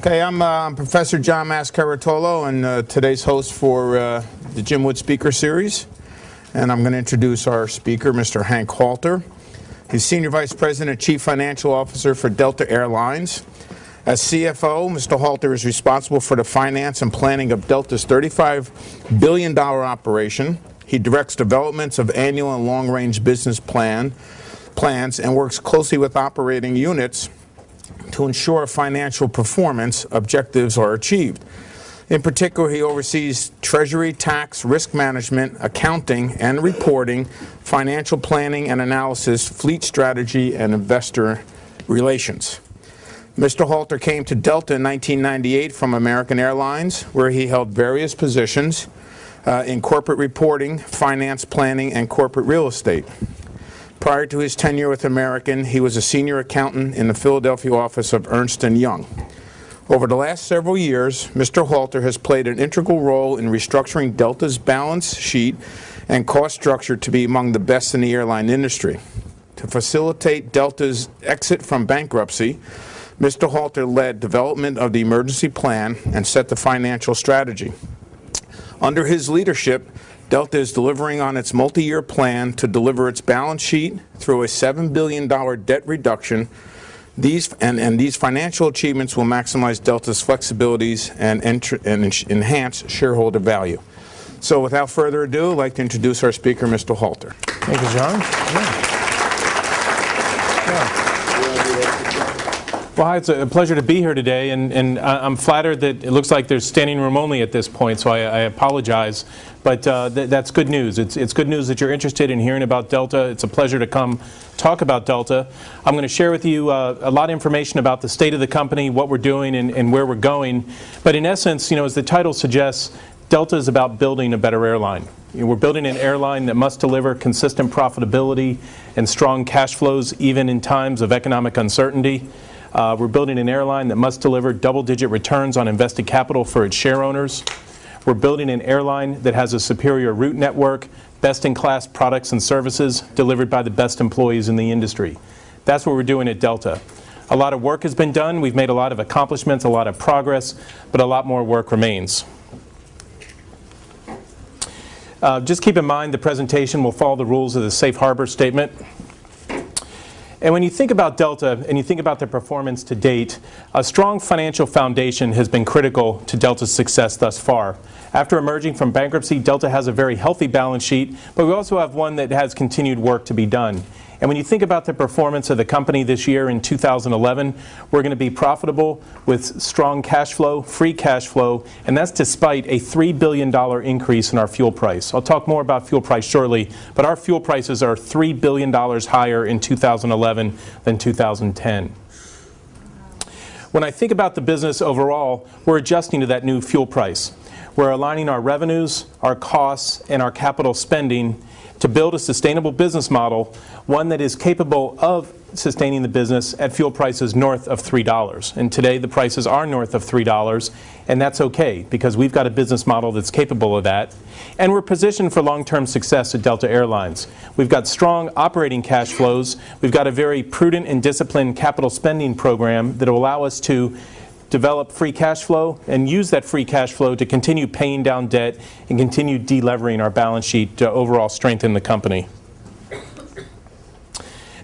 Okay, I'm Professor John Mascaratolo, and today's host for the Jim Wood Speaker Series. And I'm going to introduce our speaker, Mr. Hank Halter. He's Senior Vice President, Chief Financial Officer for Delta Airlines. As CFO, Mr. Halter is responsible for the finance and planning of Delta's $35 billion operation. He directs developments of annual and long-range business plans and works closely with operating units to ensure financial performance objectives are achieved. In particular, he oversees treasury, tax, risk management, accounting and reporting, financial planning and analysis, fleet strategy, and investor relations. Mr. Halter came to Delta in 1998 from American Airlines, where he held various positions in corporate reporting, finance planning, and corporate real estate. Prior to his tenure with American, he was a senior accountant in the Philadelphia office of Ernst & Young. Over the last several years, Mr. Halter has played an integral role in restructuring Delta's balance sheet and cost structure to be among the best in the airline industry. To facilitate Delta's exit from bankruptcy, Mr. Halter led development of the emergency plan and set the financial strategy. Under his leadership, Delta is delivering on its multi-year plan to deliver its balance sheet through a $7 billion debt reduction. These financial achievements will maximize Delta's flexibilities and enhance shareholder value. So without further ado, I'd like to introduce our speaker, Mr. Halter. Thank you, John. Well, it's a pleasure to be here today, and I'm flattered that it looks like there's standing room only at this point, so I apologize. But that's good news. It's good news that you're interested in hearing about Delta. It's a pleasure to come talk about Delta. I'm going to share with you a lot of information about the state of the company, what we're doing, and where we're going. But in essence, as the title suggests, Delta is about building a better airline. We're building an airline that must deliver consistent profitability and strong cash flows even in times of economic uncertainty. We're building an airline that must deliver double-digit returns on invested capital for its share owners. We're building an airline that has a superior route network, best-in-class products and services delivered by the best employees in the industry. That's what we're doing at Delta. A lot of work has been done. We've made a lot of accomplishments, a lot of progress, but a lot more work remains. Just keep in mind the presentation will follow the rules of the Safe Harbor Statement. And when you think about Delta and you think about their performance to date, a strong financial foundation has been critical to Delta's success thus far. After emerging from bankruptcy, Delta has a very healthy balance sheet, but we also have one that has continued work to be done. And when you think about the performance of the company this year in 2011, we're going to be profitable with strong cash flow, free cash flow, and that's despite a $3 billion increase in our fuel price. I'll talk more about fuel price shortly, but our fuel prices are $3 billion higher in 2011 than 2010. When I think about the business overall, we're adjusting to that new fuel price. We're aligning our revenues, our costs, and our capital spending to build a sustainable business model, one that is capable of sustaining the business at fuel prices north of $3. And today the prices are north of $3, and that's okay because we've got a business model that's capable of that. And we're positioned for long-term success at Delta Airlines. We've got strong operating cash flows. We've got a very prudent and disciplined capital spending program that will allow us to develop free cash flow and use that free cash flow to continue paying down debt and continue delevering our balance sheet to overall strengthen the company.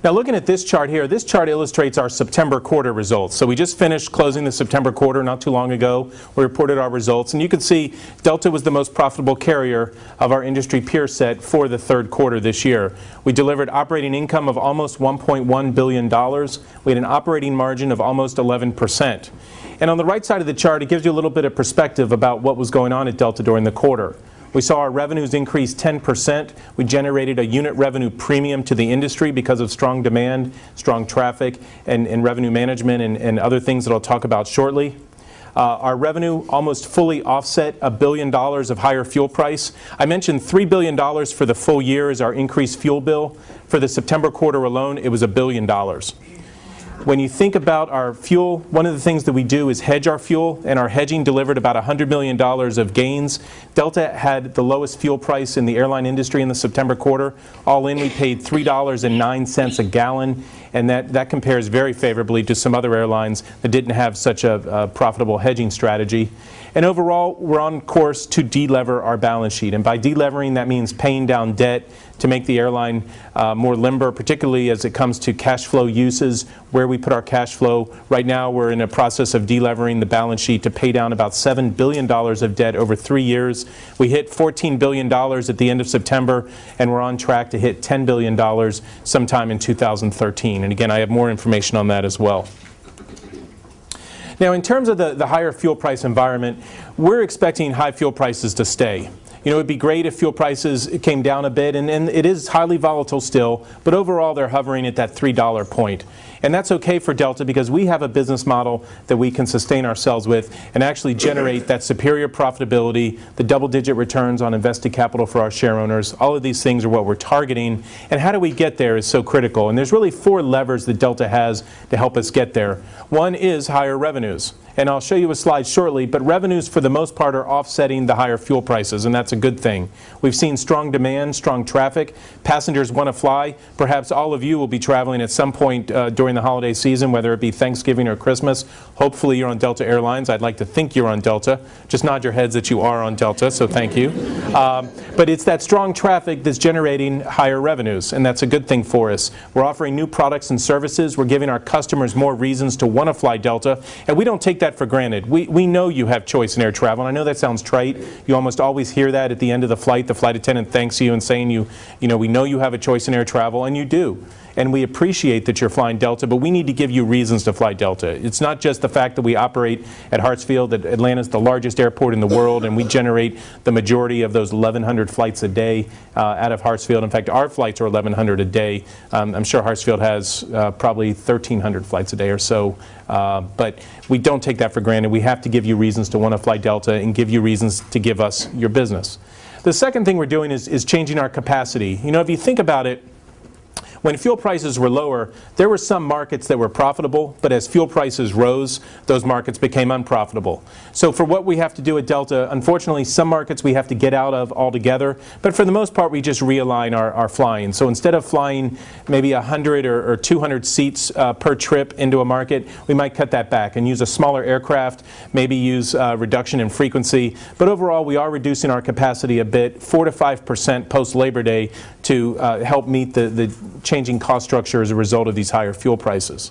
Now looking at this chart here, this chart illustrates our September quarter results. So we just finished closing the September quarter not too long ago. We reported our results, and you can see Delta was the most profitable carrier of our industry peer set for the third quarter this year. We delivered operating income of almost $1.1 billion. We had an operating margin of almost 11%. And on the right side of the chart, it gives you a little bit of perspective about what was going on at Delta during the quarter. We saw our revenues increase 10%. We generated a unit revenue premium to the industry because of strong demand, strong traffic, and revenue management and other things that I'll talk about shortly. Our revenue almost fully offset $1 billion of higher fuel price. I mentioned $3 billion for the full year as our increased fuel bill. For the September quarter alone, it was $1 billion. When you think about our fuel, one of the things that we do is hedge our fuel, and our hedging delivered about $100 million of gains. Delta had the lowest fuel price in the airline industry in the September quarter. All in, we paid $3.09 a gallon, and that compares very favorably to some other airlines that didn't have such a profitable hedging strategy. And overall, we're on course to de-lever our balance sheet. And by de-levering, that means paying down debt to make the airline more limber, particularly as it comes to cash flow uses, where we put our cash flow. Right now, we're in a process of de-levering the balance sheet to pay down about $7 billion of debt over 3 years. We hit $14 billion at the end of September, and we're on track to hit $10 billion sometime in 2013. And again, I have more information on that as well. Now, in terms of the higher fuel price environment, we're expecting high fuel prices to stay. You know, it'd be great if fuel prices came down a bit, and it is highly volatile still, but overall they're hovering at that $3 point. And that's okay for Delta because we have a business model that we can sustain ourselves with and actually generate that superior profitability, the double-digit returns on invested capital for our share owners. All of these things are what we're targeting. And how do we get there is so critical. And there's really 4 levers that Delta has to help us get there. One is higher revenues. And I'll show you a slide shortly, but revenues for the most part are offsetting the higher fuel prices, and that's a good thing. We've seen strong demand, strong traffic. Passengers want to fly. Perhaps all of you will be traveling at some point during the holiday season, whether it be Thanksgiving or Christmas. Hopefully you're on Delta Airlines. I'd like to think you're on Delta. Just nod your heads that you are on Delta, so thank you. But it's that strong traffic that's generating higher revenues, and that's a good thing for us. We're offering new products and services. We're giving our customers more reasons to want to fly Delta, and we don't take that for granted. We know you have choice in air travel, and I know that sounds trite. You almost always hear that at the end of the flight. The flight attendant thanks you and saying you know, we know you have a choice in air travel, and you do. And we appreciate that you're flying Delta, but we need to give you reasons to fly Delta. It's not just the fact that we operate at Hartsfield, that Atlanta's the largest airport in the world, and we generate the majority of those 1,100 flights a day out of Hartsfield. In fact, our flights are 1,100 a day. I'm sure Hartsfield has probably 1,300 flights a day or so. But we don't take that for granted. We have to give you reasons to want to fly Delta and give you reasons to give us your business. The second thing we're doing is changing our capacity. You know, if you think about it, when fuel prices were lower, there were some markets that were profitable, but as fuel prices rose, those markets became unprofitable. So for what we have to do at Delta, unfortunately, some markets we have to get out of altogether, but for the most part, we just realign our flying. So instead of flying maybe 100 or 200 seats per trip into a market, we might cut that back and use a smaller aircraft, maybe use reduction in frequency. But overall, we are reducing our capacity a bit, 4 to 5% post-Labor Day, to help meet the changing cost structure as a result of these higher fuel prices.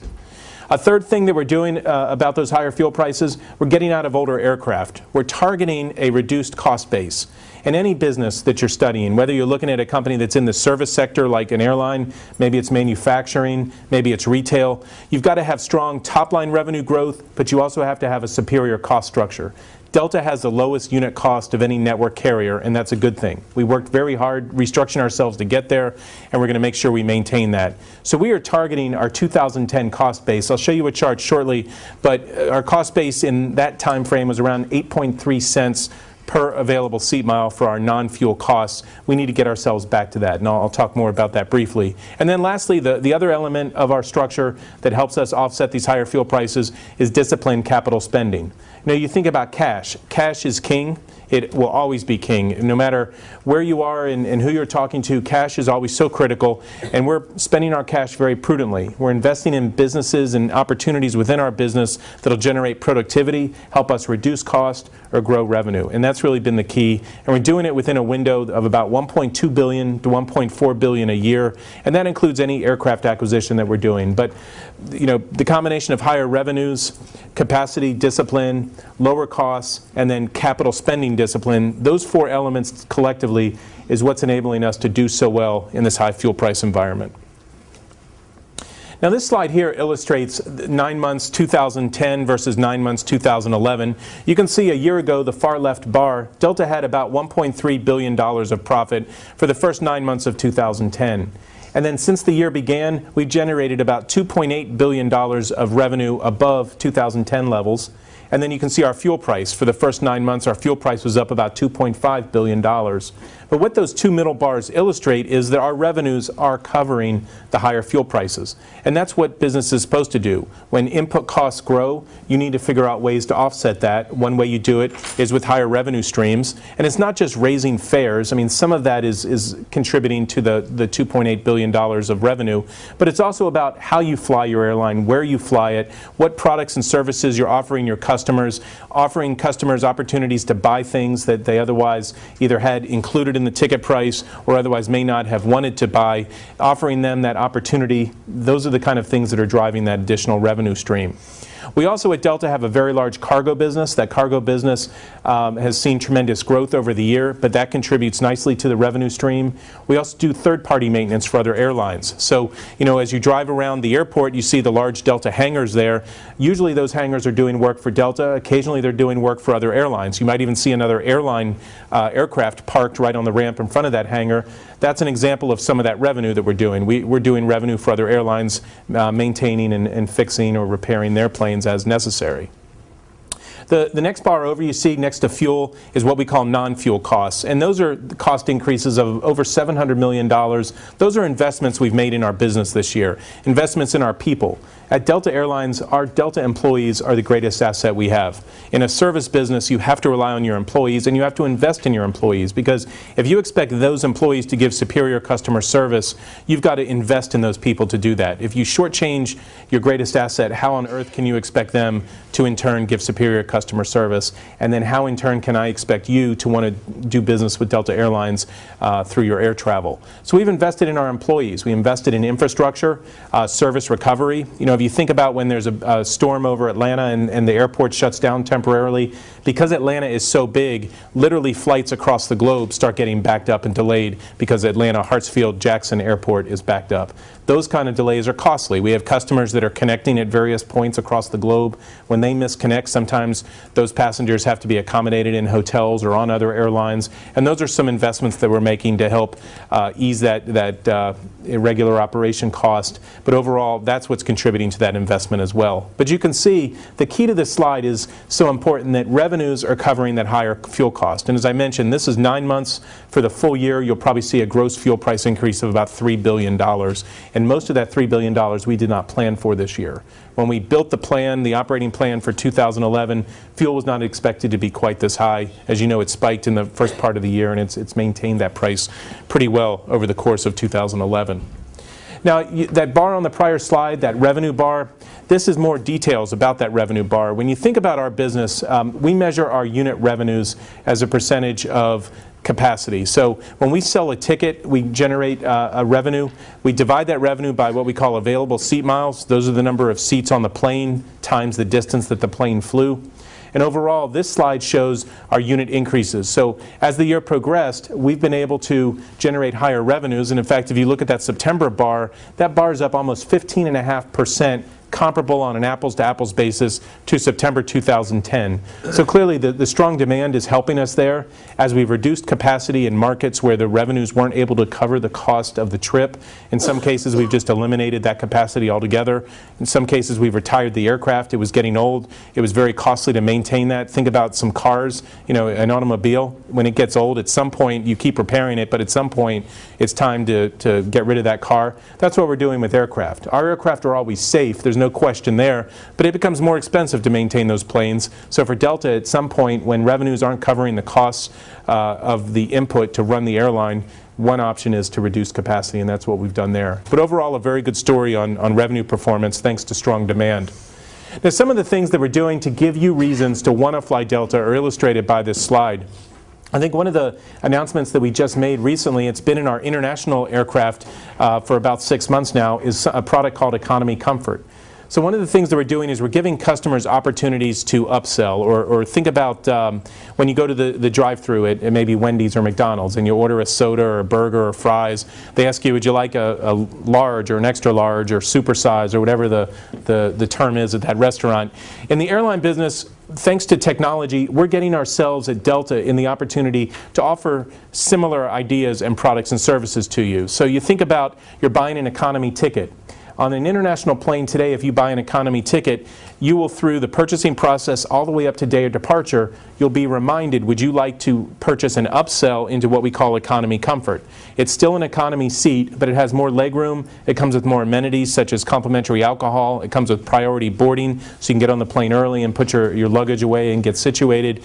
A third thing that we're doing about those higher fuel prices, we're getting out of older aircraft. We're targeting a reduced cost base. In any business that you're studying, whether you're looking at a company that's in the service sector like an airline, maybe it's manufacturing, maybe it's retail, you've got to have strong top-line revenue growth, but you also have to have a superior cost structure. Delta has the lowest unit cost of any network carrier, and that's a good thing. We worked very hard restructuring ourselves to get there, and we're going to make sure we maintain that. So we are targeting our 2010 cost base. I'll show you a chart shortly, but our cost base in that time frame was around 8.3 cents per available seat mile for our non-fuel costs. We need to get ourselves back to that, and I'll talk more about that briefly. And then lastly, the other element of our structure that helps us offset these higher fuel prices is disciplined capital spending. Now, you think about cash. Cash is king. It will always be king. No matter where you are and who you're talking to, cash is always so critical, and we're spending our cash very prudently. We're investing in businesses and opportunities within our business that will generate productivity, help us reduce cost, or grow revenue. And that's really been the key. And we're doing it within a window of about $1.2 billion to $1.4 billion a year, and that includes any aircraft acquisition that we're doing. But you know, the combination of higher revenues, capacity discipline, lower costs, and then capital spending discipline, those 4 elements collectively is what's enabling us to do so well in this high fuel price environment. Now, this slide here illustrates 9 months 2010 versus 9 months 2011. You can see a year ago, the far left bar, Delta had about $1.3 billion of profit for the first 9 months of 2010. And then since the year began, we've generated about $2.8 billion of revenue above 2010 levels. And then you can see our fuel price. For the first 9 months, our fuel price was up about $2.5 billion. But what those two middle bars illustrate is that our revenues are covering the higher fuel prices. And that's what business is supposed to do. When input costs grow, you need to figure out ways to offset that. One way you do it is with higher revenue streams. And it's not just raising fares. I mean, some of that is contributing to the $2.8 billion of revenue. But it's also about how you fly your airline, where you fly it, what products and services you're offering your customers, offering customers opportunities to buy things that they otherwise either had included in the ticket price or otherwise may not have wanted to buy, offering them that opportunity. Those are the kind of things that are driving that additional revenue stream. We also at Delta have a very large cargo business. That cargo business has seen tremendous growth over the year, but that contributes nicely to the revenue stream. We also do third-party maintenance for other airlines. So, as you drive around the airport, you see the large Delta hangars there. Usually those hangars are doing work for Delta. Occasionally they're doing work for other airlines. You might even see another airline aircraft parked right on the ramp in front of that hangar. That's an example of some of that revenue that we're doing. We're doing revenue for other airlines, maintaining and fixing or repairing their planes as necessary. The next bar over you see next to fuel is what we call non-fuel costs. And those are cost increases of over $700 million. Those are investments we've made in our business this year, investments in our people. At Delta Airlines, our Delta employees are the greatest asset we have. In a service business, you have to rely on your employees and you have to invest in your employees, because if you expect those employees to give superior customer service, you've got to invest in those people to do that. If you shortchange your greatest asset, how on earth can you expect them to in turn give superior customer service? And then how in turn can I expect you to want to do business with Delta Airlines through your air travel? So we've invested in our employees. We invested in infrastructure, service recovery. If you think about when there's a storm over Atlanta and the airport shuts down temporarily, because Atlanta is so big, literally flights across the globe start getting backed up and delayed because Atlanta Hartsfield-Jackson Airport is backed up. Those kind of delays are costly. We have customers that are connecting at various points across the globe. When they misconnect, sometimes those passengers have to be accommodated in hotels or on other airlines. And those are some investments that we're making to help ease that irregular operation cost. But overall, that's what's contributing to that investment as well. But you can see the key to this slide is so important that revenues are covering that higher fuel cost. And as I mentioned, this is 9 months. For the full year, you'll probably see a gross fuel price increase of about $3 billion. And most of that $3 billion we did not plan for this year. When we built the plan, the operating plan for 2011, fuel was not expected to be quite this high. As you know, it spiked in the first part of the year, and it's maintained that price pretty well over the course of 2011. Now, that bar on the prior slide, that revenue bar, this is more details about that revenue bar. When you think about our business, we measure our unit revenues as a percentage of capacity. So when we sell a ticket, we generate a revenue. We divide that revenue by what we call available seat miles. Those are the number of seats on the plane times the distance that the plane flew. And overall, this slide shows our unit increases. So as the year progressed, we've been able to generate higher revenues. And in fact, if you look at that September bar, that bar is up almost 15.5%, comparable on an apples-to-apples basis to September 2010. So clearly the strong demand is helping us there as we've reduced capacity in markets where the revenues weren't able to cover the cost of the trip. In some cases, we've just eliminated that capacity altogether. In some cases, we've retired the aircraft. It was getting old. It was very costly to maintain that. Think about some cars, an automobile. When it gets old, at some point you keep repairing it, but at some point it's time to get rid of that car. That's what we're doing with aircraft. Our aircraft are always safe. There's no question there, but it becomes more expensive to maintain those planes. So for Delta, at some point, when revenues aren't covering the costs of the input to run the airline, one option is to reduce capacity, and that's what we've done there. But overall, a very good story on revenue performance thanks to strong demand. Now, some of the things that we're doing to give you reasons to want to fly Delta are illustrated by this slide. I think one of the announcements that we just made recently, it's been in our international aircraft for about 6 months now, is a product called Economy Comfort. So one of the things that we're doing is we're giving customers opportunities to upsell, or think about when you go to the drive-thru at maybe Wendy's or McDonald's and you order a soda or a burger or fries. They ask you, would you like a large or an extra large or supersize or whatever the term is at that restaurant. In the airline business, thanks to technology, we're getting ourselves at Delta in the opportunity to offer similar ideas and products and services to you. So you think about you're buying an economy ticket. On an international plane today, if you buy an economy ticket, you will, through the purchasing process all the way up to day of departure, you'll be reminded, would you like to purchase an upsell into what we call economy comfort? It's still an economy seat, but it has more legroom. It comes with more amenities such as complimentary alcohol. It comes with priority boarding, so you can get on the plane early and put your luggage away and get situated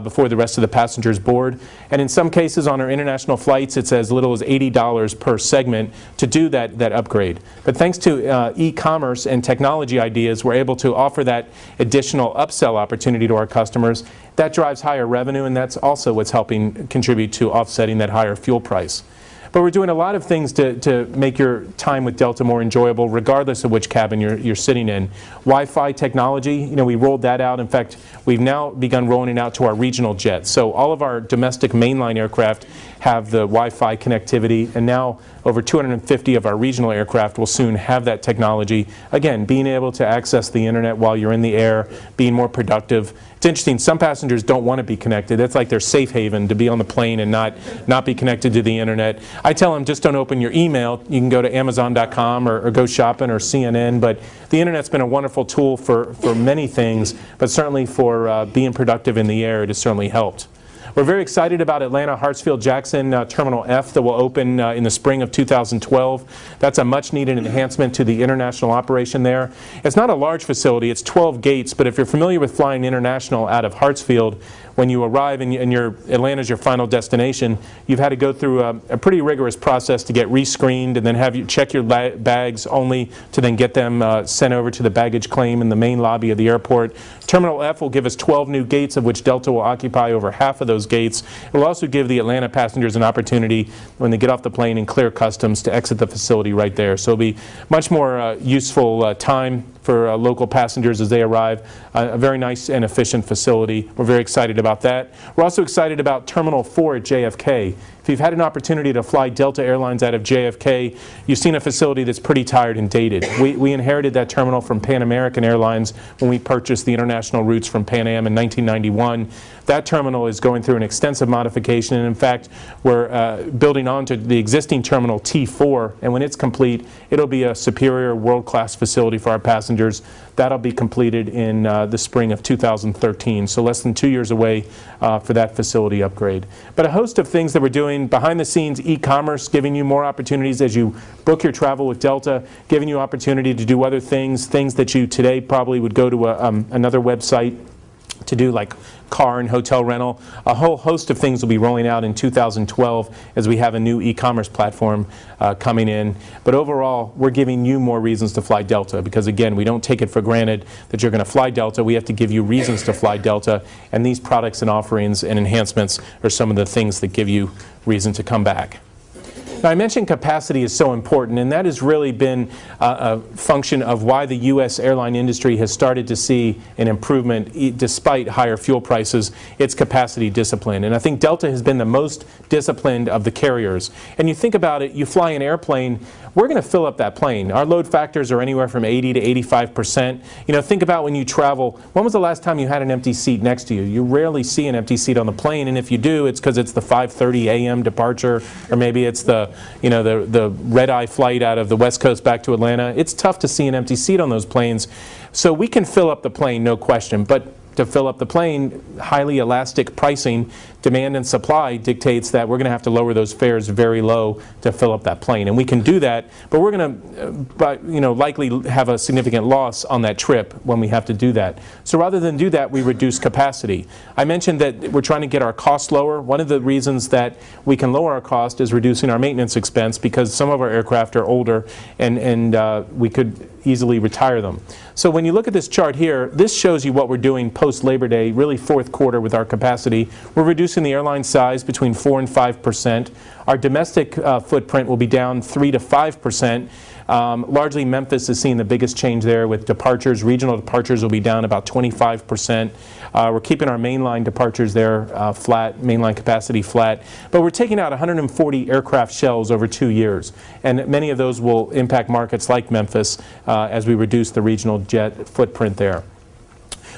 before the rest of the passengers board. And in some cases on our international flights, it's as little as $80 per segment to do that upgrade. But thanks to e-commerce and technology ideas, we're able to offer that additional upsell opportunity to our customers. That drives higher revenue, and that's also what's helping contribute to offsetting that higher fuel price. But we're doing a lot of things to make your time with Delta more enjoyable, regardless of which cabin you're sitting in. Wi-Fi technology, we rolled that out. In fact, we've now begun rolling it out to our regional jets. So all of our domestic mainline aircraft have the Wi-Fi connectivity, and now over 250 of our regional aircraft will soon have that technology. Again, being able to access the internet while you're in the air, being more productive. It's interesting, some passengers don't want to be connected. That's like their safe haven, to be on the plane and not be connected to the internet. I tell them, just don't open your email. You can go to Amazon.com or go shopping or CNN, but the internet's been a wonderful tool for many things, but certainly for being productive in the air, it has certainly helped. We're very excited about Atlanta Hartsfield-Jackson Terminal F that will open in the spring of 2012. That's a much-needed enhancement to the international operation there. It's not a large facility. It's 12 gates, but if you're familiar with flying international out of Hartsfield, when you arrive and Atlanta's your final destination, you've had to go through a pretty rigorous process to get rescreened and then have you check your bags only to then get them sent over to the baggage claim in the main lobby of the airport. Terminal F will give us 12 new gates, of which Delta will occupy over half of those gates. It will also give the Atlanta passengers an opportunity when they get off the plane and clear customs to exit the facility right there. So it'll be much more useful time for local passengers as they arrive. A very nice and efficient facility. We're very excited about that. We're also excited about Terminal 4 at JFK. If you've had an opportunity to fly Delta Airlines out of JFK, you've seen a facility that's pretty tired and dated. We inherited that terminal from Pan American Airlines when we purchased the international routes from Pan Am in 1991. That terminal is going through an extensive modification, and in fact, we're building onto the existing terminal T4, and when it's complete, it'll be a superior world-class facility for our passengers. That'll be completed in the spring of 2013, so less than 2 years away for that facility upgrade. But a host of things that we're doing behind the scenes, e-commerce, giving you more opportunities as you book your travel with Delta, giving you opportunity to do other things that you today probably would go to another website to do, like car and hotel rental. A whole host of things will be rolling out in 2012 as we have a new e-commerce platform coming in. But overall, we're giving you more reasons to fly Delta because, again, we don't take it for granted that you're going to fly Delta. We have to give you reasons to fly Delta, and these products and offerings and enhancements are some of the things that give you reason to come back. Now, I mentioned capacity is so important, and that has really been a function of why the U.S. airline industry has started to see an improvement despite higher fuel prices. It's capacity discipline. And I think Delta has been the most disciplined of the carriers. And you think about it, you fly an airplane, we're going to fill up that plane. Our load factors are anywhere from 80 to 85%. Think about when you travel, when was the last time you had an empty seat next to you? You rarely see an empty seat on the plane, and if you do, it's because it's the 5:30 a.m. departure, or maybe it's the red-eye flight out of the West Coast back to Atlanta. It's tough to see an empty seat on those planes. So we can fill up the plane, no question, but to fill up the plane, highly elastic pricing, demand and supply dictates that we're going to have to lower those fares very low to fill up that plane. And we can do that, but we're going to likely have a significant loss on that trip when we have to do that. So rather than do that, we reduce capacity. I mentioned that we're trying to get our costs lower. One of the reasons that we can lower our cost is reducing our maintenance expense because some of our aircraft are older and we could easily retire them. So when you look at this chart here, this shows you what we're doing post-Labor Day, really fourth quarter with our capacity. We're reducing the airline size between 4% and 5%. Our domestic footprint will be down 3% to 5%. Largely Memphis is seeing the biggest change there with departures. Regional departures will be down about 25%. We're keeping our mainline departures there flat, mainline capacity flat. But we're taking out 140 aircraft shells over 2 years. And many of those will impact markets like Memphis as we reduce the regional jet footprint there.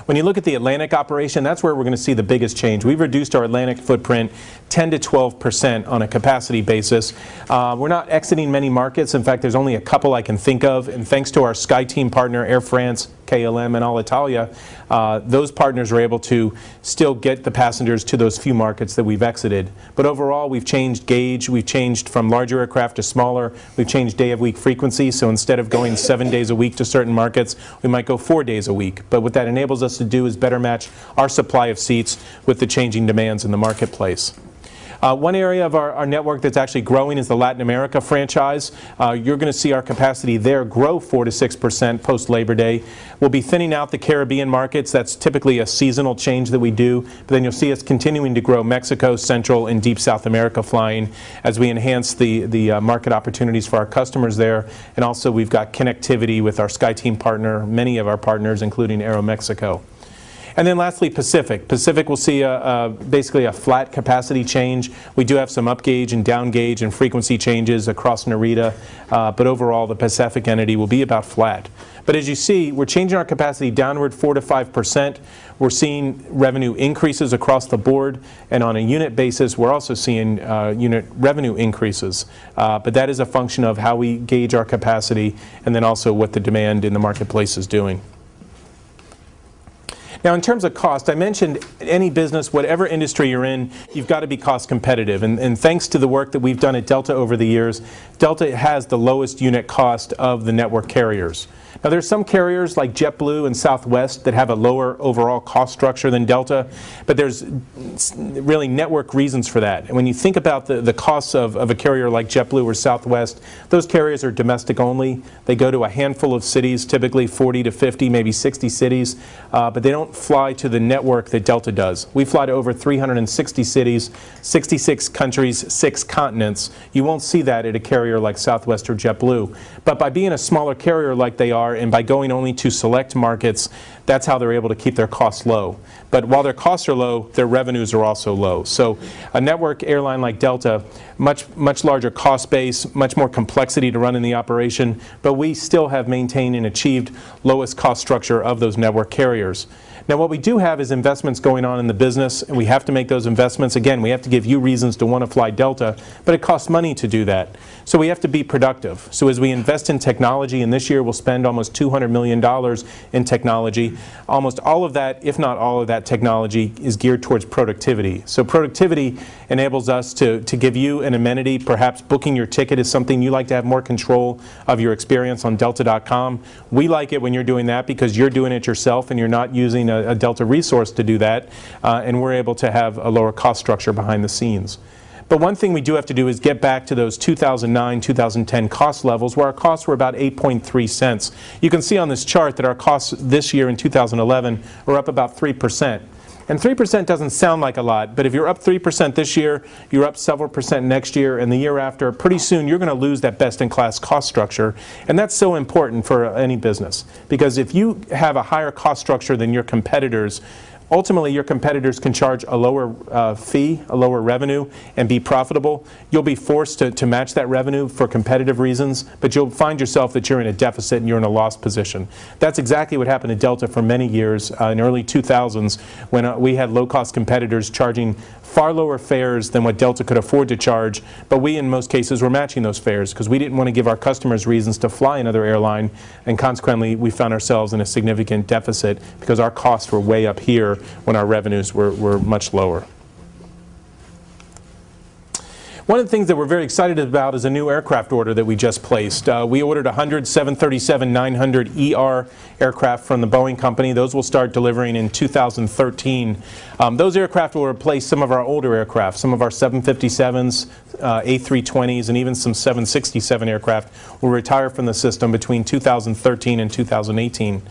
When you look at the Atlantic operation, that's where we're going to see the biggest change. We've reduced our Atlantic footprint 10 to 12% on a capacity basis. We're not exiting many markets. In fact, there's only a couple I can think of, and thanks to our SkyTeam partner, Air France, KLM, and Alitalia, those partners are able to still get the passengers to those few markets that we've exited. But overall, we've changed gauge. We've changed from larger aircraft to smaller. We've changed day-of-week frequency, so instead of going 7 days a week to certain markets, we might go 4 days a week. But what that enables us to do is better match our supply of seats with the changing demands in the marketplace. One area of our network that's actually growing is the Latin America franchise. You're going to see our capacity there grow 4 to 6% post-Labor Day. We'll be thinning out the Caribbean markets. That's typically a seasonal change that we do. But then you'll see us continuing to grow Mexico, Central, and Deep South America flying as we enhance the market opportunities for our customers there. And also we've got connectivity with our SkyTeam partner, many of our partners, including Aeromexico. And then lastly, Pacific. Pacific will see basically a flat capacity change. We do have some up gauge and down gauge and frequency changes across Narita, but overall the Pacific entity will be about flat. But as you see, we're changing our capacity downward 4 to 5%. We're seeing revenue increases across the board, and on a unit basis, we're also seeing unit revenue increases. But that is a function of how we gauge our capacity and then also what the demand in the marketplace is doing. Now, in terms of cost, I mentioned any business, whatever industry you're in, you've got to be cost competitive. And thanks to the work that we've done at Delta over the years, Delta has the lowest unit cost of the network carriers. Now, there's some carriers like JetBlue and Southwest that have a lower overall cost structure than Delta, but there's really network reasons for that. And when you think about the costs of a carrier like JetBlue or Southwest, those carriers are domestic only. They go to a handful of cities, typically 40 to 50, maybe 60 cities, but they don't fly to the network that Delta does. We fly to over 360 cities, 66 countries, 6 continents. You won't see that at a carrier like Southwest or JetBlue. But by being a smaller carrier like they are, and by going only to select markets, that's how they're able to keep their costs low. But while their costs are low, their revenues are also low. So a network airline like Delta, much larger cost base, much more complexity to run in the operation, but we still have maintained and achieved lowest cost structure of those network carriers. Now, what we do have is investments going on in the business, and we have to make those investments. Again, we have to give you reasons to want to fly Delta, but it costs money to do that. So we have to be productive. So as we invest in technology, and this year we'll spend almost $200 million in technology, almost all of that, if not all of that technology, is geared towards productivity. So productivity enables us to give you an amenity. Perhaps booking your ticket is something you like to have more control of your experience on Delta.com. We like it when you're doing that because you're doing it yourself and you're not using a Delta resource to do that, and we're able to have a lower cost structure behind the scenes. But one thing we do have to do is get back to those 2009, 2010 cost levels where our costs were about 8.3 cents. You can see on this chart that our costs this year in 2011 are up about 3%. And 3% doesn't sound like a lot, but if you're up 3% this year, you're up several percent next year, and the year after, pretty soon you're going to lose that best-in-class cost structure. And that's so important for any business, because if you have a higher cost structure than your competitors, ultimately your competitors can charge a lower fee, a lower revenue, and be profitable. You'll be forced to match that revenue for competitive reasons, but you'll find yourself that you're in a deficit and you're in a loss position. That's exactly what happened to Delta for many years in early 2000s when we had low-cost competitors charging far lower fares than what Delta could afford to charge, but we in most cases were matching those fares because we didn't want to give our customers reasons to fly another airline, and consequently we found ourselves in a significant deficit because our costs were way up here when our revenues were much lower. One of the things that we're very excited about is a new aircraft order that we just placed. We ordered 100 737-900ER aircraft from the Boeing company. Those will start delivering in 2013. Those aircraft will replace some of our older aircraft, some of our 757s, A320s, and even some 767 aircraft will retire from the system between 2013 and 2018.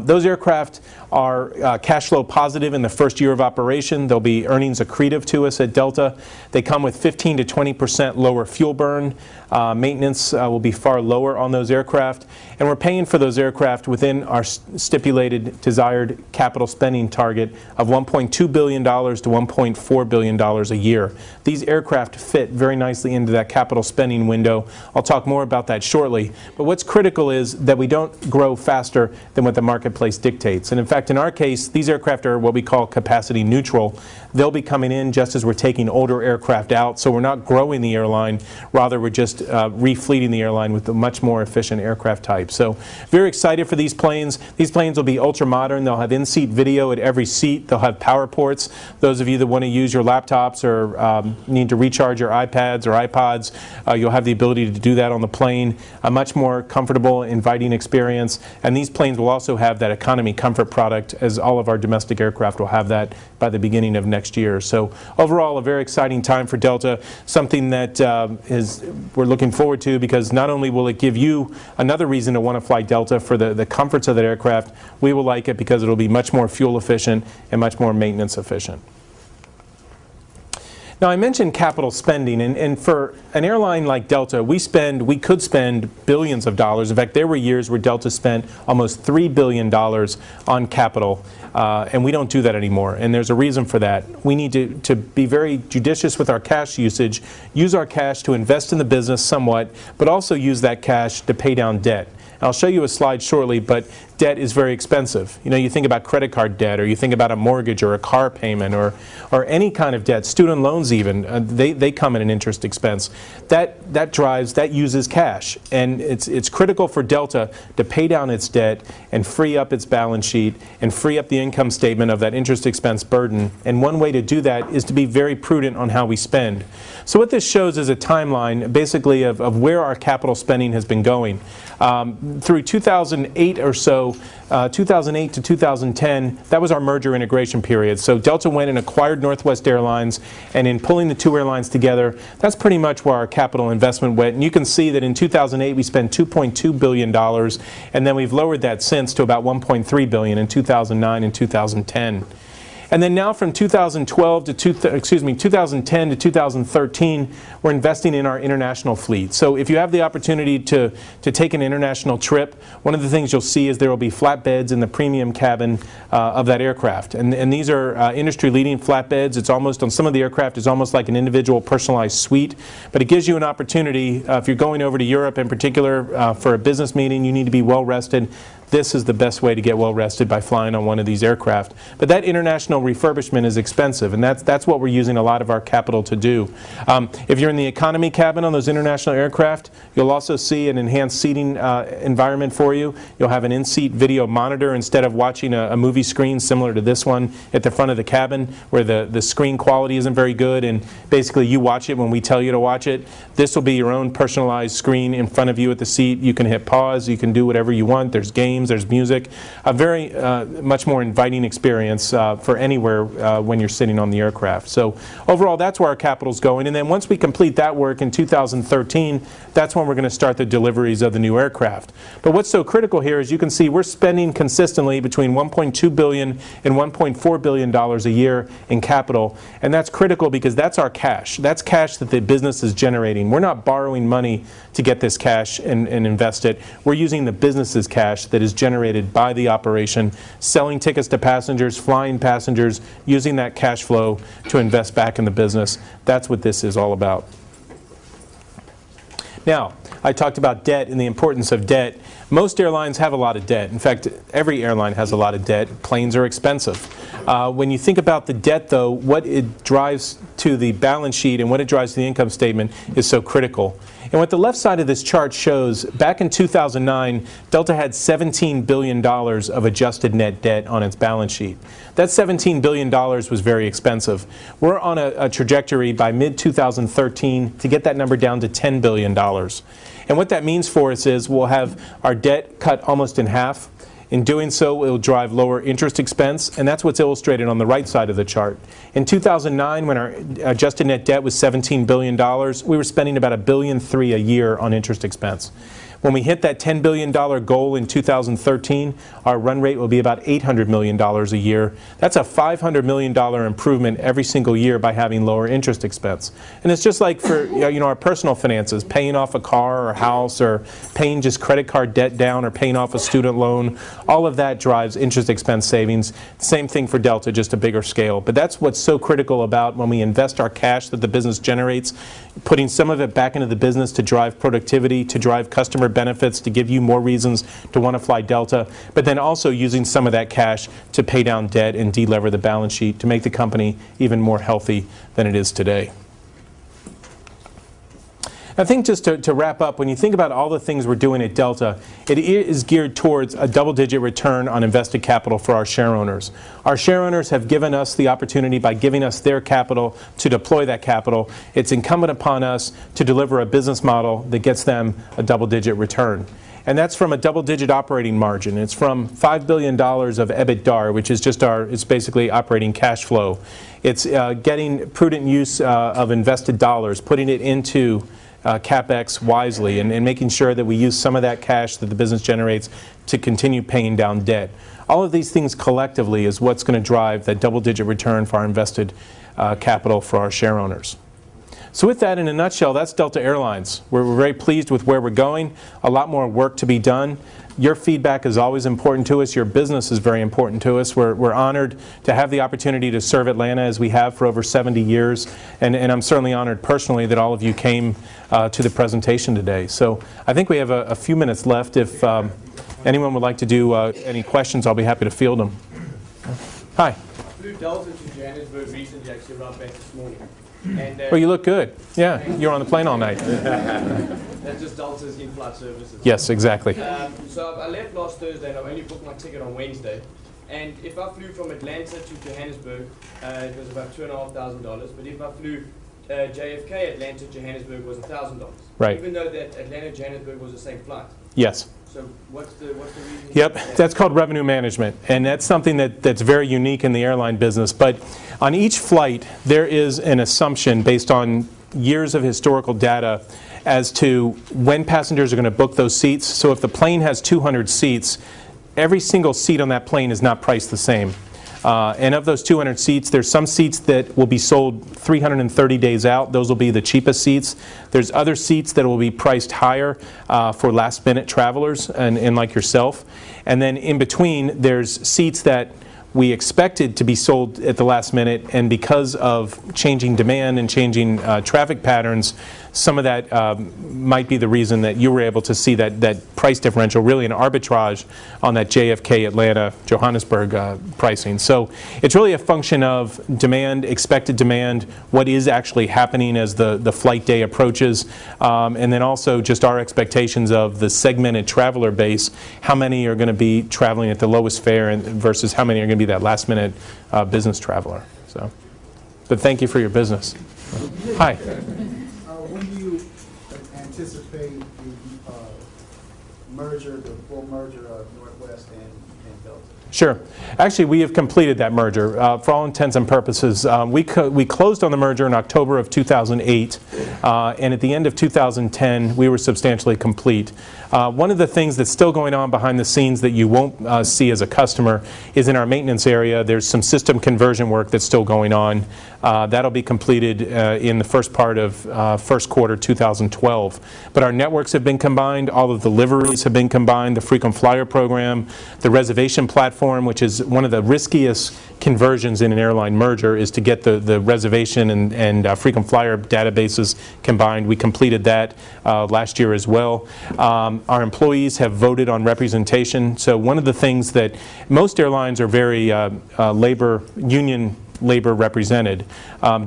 Those aircraft are cash flow positive in the first year of operation. They'll be earnings accretive to us at Delta. They come with 15 to 20% lower fuel burn. Maintenance will be far lower on those aircraft. And we're paying for those aircraft within our stipulated desired capital spending target of $1.2 billion to $1.4 billion a year. These aircraft fit very nicely into that capital spending window. I'll talk more about that shortly. But what's critical is that we don't grow faster than what the marketplace dictates. And in fact, in our case, these aircraft are what we call capacity neutral. They'll be coming in just as we're taking older aircraft out, so we're not growing the airline, rather we're just refleeting the airline with a much more efficient aircraft type. So very excited for these planes. These planes will be ultra modern. They'll have in-seat video at every seat. They'll have power ports. Those of you that want to use your laptops or need to recharge your iPads or iPods, you'll have the ability to do that on the plane. A much more comfortable, inviting experience. And these planes will also have that economy comfort product, as all of our domestic aircraft will have that by the beginning of next year. So overall, a very exciting time for Delta, something that we're looking forward to, because not only will it give you another reason to want to fly Delta for the comforts of that aircraft, we will like it because it will be much more fuel efficient and much more maintenance efficient. Now, I mentioned capital spending, and for an airline like Delta, we could spend billions of dollars. In fact, there were years where Delta spent almost $3 billion on capital, and we don't do that anymore, and there's a reason for that. We need to be very judicious with our cash usage, use our cash to invest in the business somewhat, but also use that cash to pay down debt. I'll show you a slide shortly, but debt is very expensive. You know, you think about credit card debt, or you think about a mortgage or a car payment, or any kind of debt, student loans even, they come at an interest expense. That uses cash, and it's critical for Delta to pay down its debt and free up its balance sheet and free up the income statement of that interest expense burden. And one way to do that is to be very prudent on how we spend. So what this shows is a timeline basically of where our capital spending has been going. Through 2008 or so, 2008 to 2010, that was our merger integration period. So Delta went and acquired Northwest Airlines, and in pulling the two airlines together, that's pretty much where our capital investment went. And you can see that in 2008 we spent $2.2 billion, and then we've lowered that since to about $1.3 billion in 2009 and 2010. And then now from 2010 to 2013, we're investing in our international fleet. So if you have the opportunity to take an international trip, one of the things you'll see is there will be flatbeds in the premium cabin of that aircraft. And these are industry-leading flatbeds. It's almost, on some of the aircraft, it's almost like an individual personalized suite. But it gives you an opportunity, if you're going over to Europe in particular for a business meeting, you need to be well-rested. This is the best way to get well rested, by flying on one of these aircraft. But that international refurbishment is expensive, and that's what we're using a lot of our capital to do. If you're in the economy cabin on those international aircraft, you'll also see an enhanced seating environment for you. You'll have an in-seat video monitor instead of watching a movie screen similar to this one at the front of the cabin, where the screen quality isn't very good, and basically you watch it when we tell you to watch it. This will be your own personalized screen in front of you at the seat. You can hit pause, you can do whatever you want. There's games, there's music, a very much more inviting experience for anywhere when you're sitting on the aircraft. So overall, that's where our capital's going. And then once we complete that work in 2013, that's when we're going to start the deliveries of the new aircraft. But what's so critical here is you can see we're spending consistently between $1.2 billion and $1.4 billion a year in capital. And that's critical because that's our cash. That's cash that the business is generating. We're not borrowing money to get this cash and invest it. We're using the business's cash that is generated by the operation, selling tickets to passengers, flying passengers, using that cash flow to invest back in the business. That's what this is all about. Now, I talked about debt and the importance of debt. Most airlines have a lot of debt. In fact, every airline has a lot of debt. Planes are expensive. When you think about the debt, though, what it drives to the balance sheet and what it drives to the income statement is so critical. And what the left side of this chart shows, back in 2009, Delta had $17 billion of adjusted net debt on its balance sheet. That $17 billion was very expensive. We're on a trajectory by mid-2013 to get that number down to $10 billion. And what that means for us is we'll have our debt cut almost in half. In doing so, it will drive lower interest expense, and that's what's illustrated on the right side of the chart. In 2009, when our adjusted net debt was $17 billion, we were spending about $1.3 billion a year on interest expense. When we hit that $10 billion goal in 2013, our run rate will be about $800 million a year. That's a $500 million improvement every single year by having lower interest expense. And it's just like for our personal finances, paying off a car or a house, or paying just credit card debt down, or paying off a student loan. All of that drives interest expense savings. Same thing for Delta, just a bigger scale. But that's what's so critical about when we invest our cash that the business generates, putting some of it back into the business to drive productivity, to drive customer customer benefits to give you more reasons to want to fly Delta, but then also using some of that cash to pay down debt and de-lever the balance sheet to make the company even more healthy than it is today. I think just to wrap up, when you think about all the things we're doing at Delta, it is geared towards a double-digit return on invested capital for our share owners. Our share owners have given us the opportunity by giving us their capital to deploy that capital. It's incumbent upon us to deliver a business model that gets them a double-digit return. And that's from a double-digit operating margin. It's from $5 billion of EBITDA, which is just it's basically operating cash flow. It's getting prudent use of invested dollars, putting it into CapEx wisely, and making sure that we use some of that cash that the business generates to continue paying down debt. All of these things collectively is what's going to drive that double-digit return for our invested capital for our share owners. So with that, in a nutshell, that's Delta Airlines. We're very pleased with where we're going. A lot more work to be done. Your feedback is always important to us. Your business is very important to us. We're honored to have the opportunity to serve Atlanta as we have for over 70 years. And I'm certainly honored personally that all of you came to the presentation today. So I think we have a few minutes left. If anyone would like to do any questions, I'll be happy to field them. Hi. I flew Delta to Johannesburg recently, actually arrived back this morning. And, well, you look good. Yeah, you were on the plane all night. That's just Delta's in-flight services. Yes, exactly. So I left last Thursday and I only booked my ticket on Wednesday. And if I flew from Atlanta to Johannesburg, it was about $2,500. But if I flew JFK, Atlanta, Johannesburg was $1,000. Right. Even though that Atlanta, Johannesburg was the same flight. Yes. So what's the reason? Yep, that's called revenue management, and that's something that's very unique in the airline business. But on each flight, there is an assumption based on years of historical data as to when passengers are going to book those seats. So if the plane has 200 seats, every single seat on that plane is not priced the same. And of those 200 seats, there's some seats that will be sold 330 days out. Those will be the cheapest seats. There's other seats that will be priced higher for last-minute travelers and like yourself. And then in between, there's seats that we expected to be sold at the last minute, and because of changing demand and changing traffic patterns, some of that might be the reason that you were able to see that price differential, really an arbitrage on that JFK, Atlanta, Johannesburg pricing. So it's really a function of demand, expected demand, what is actually happening as the flight day approaches, and then also just our expectations of the segmented traveler base, how many are going to be traveling at the lowest fare versus how many are going to be that last minute business traveler. So, but thank you for your business. Hi. When do you anticipate the merger, the full merger of Northwest and Delta? Sure. Actually, we have completed that merger. For all intents and purposes, we closed on the merger in October of 2008, and at the end of 2010, we were substantially complete. One of the things that's still going on behind the scenes that you won't see as a customer is in our maintenance area. There's some system conversion work that's still going on. That'll be completed in the first part of first quarter 2012. But our networks have been combined, all of the liveries have been combined, the frequent flyer program, the reservation platform, which is one of the riskiest conversions in an airline merger, is to get the reservation and frequent flyer databases combined. We completed that last year as well. Our employees have voted on representation. So one of the things that most airlines are very union labor represented.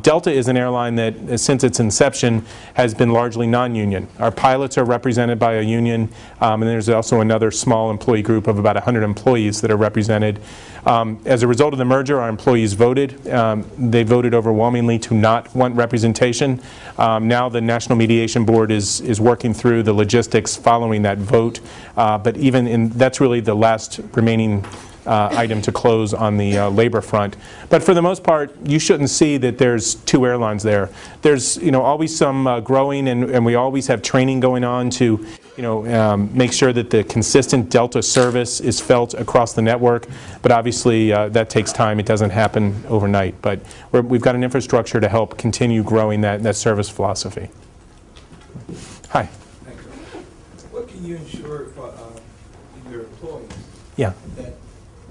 Delta is an airline that, since its inception, has been largely non-union. Our pilots are represented by a union, and there's also another small employee group of about 100 employees that are represented. As a result of the merger, our employees voted. They voted overwhelmingly to not want representation. Now the National Mediation Board is working through the logistics following that vote, but that's really the last remaining item to close on the labor front. But for the most part, you shouldn't see that there's two airlines there. There's always some growing, and we always have training going on to make sure that the consistent Delta service is felt across the network. But obviously that takes time. It doesn't happen overnight. But we've got an infrastructure to help continue growing that service philosophy. Hi. Thank you. What can you ensure for your employees? Yeah. That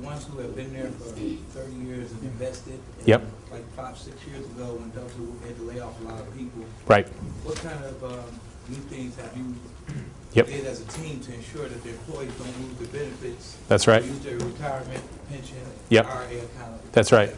ones who have been there for 30 years and invested, and Yep. like 5-6 years ago when Delta had to lay off a lot of people, Right. what kind of new things have you Yep. did as a team to ensure that the employees don't lose their benefits? That's right. Use their retirement, pension, Yep. RA account. That's right.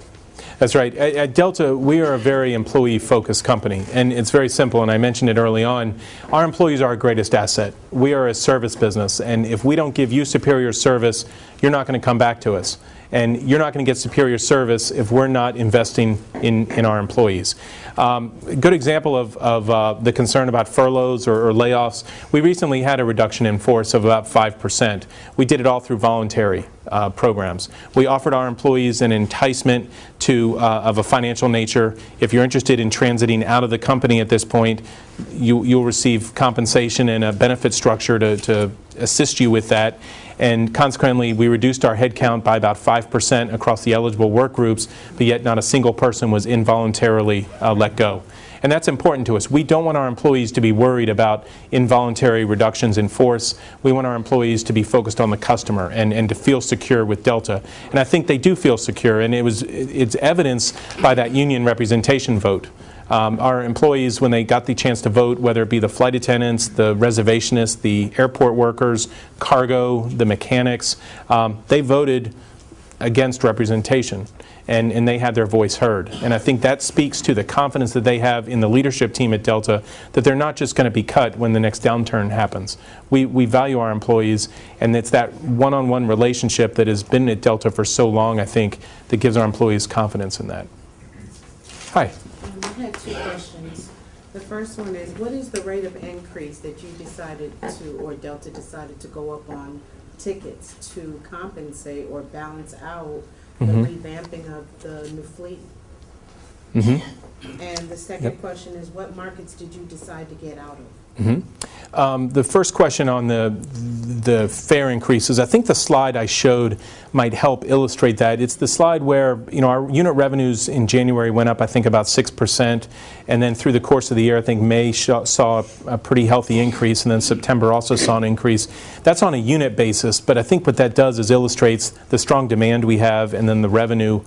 That's right. At Delta, we are a very employee-focused company, and it's very simple, and I mentioned it early on. Our employees are our greatest asset. We are a service business, and if we don't give you superior service, you're not going to come back to us. And you're not going to get superior service if we're not investing in our employees. A good example of the concern about furloughs or layoffs, we recently had a reduction in force of about 5%. We did it all through voluntary programs. We offered our employees an enticement of a financial nature. If you're interested in transiting out of the company at this point, you'll receive compensation and a benefit structure to assist you with that. And consequently, we reduced our headcount by about 5% across the eligible work groups, but yet not a single person was involuntarily let go. And that's important to us. We don't want our employees to be worried about involuntary reductions in force. We want our employees to be focused on the customer and to feel secure with Delta. And I think they do feel secure, and it's evidenced by that union representation vote. Our employees, when they got the chance to vote, whether it be the flight attendants, the reservationists, the airport workers, cargo, the mechanics, they voted against representation, and they had their voice heard. And I think that speaks to the confidence that they have in the leadership team at Delta, that they're not just going to be cut when the next downturn happens. We value our employees, and it's that one-on-one relationship that has been at Delta for so long, I think, that gives our employees confidence in that. Hi. I had two questions. The first one is, what is the rate of increase that you decided to, or Delta decided to go up on tickets to compensate or balance out the revamping of the new fleet? And the second question is, what markets did you decide to get out of? The first question on the fare increases, I think the slide I showed might help illustrate that. It's the slide where, our unit revenues in January went up, I think, about 6%, and then through the course of the year, I think May saw a pretty healthy increase, and then September also saw an increase. That's on a unit basis, but I think what that does is illustrates the strong demand we have, and then the revenue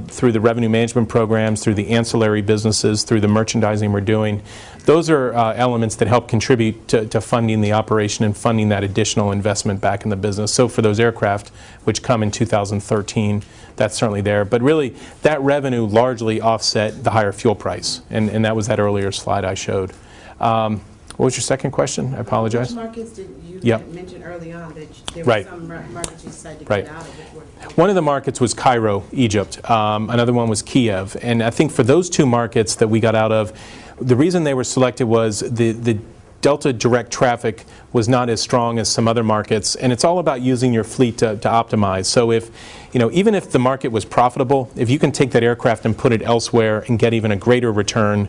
through the revenue management programs, through the ancillary businesses, through the merchandising we're doing. Those are elements that help contribute to funding the operation and funding that additional investment back in the business. So for those aircraft, which come in 2013, that's certainly there. But really, that revenue largely offset the higher fuel price, and that was that earlier slide I showed. What was your second question? I apologize. Which markets did you mention early on that there were some markets you decided to get out of? One of the markets was Cairo, Egypt. Another one was Kiev. And I think for those two markets that we got out of, the reason they were selected was the Delta direct traffic was not as strong as some other markets, and it's all about using your fleet to optimize. So if, even if the market was profitable, if you can take that aircraft and put it elsewhere and get even a greater return,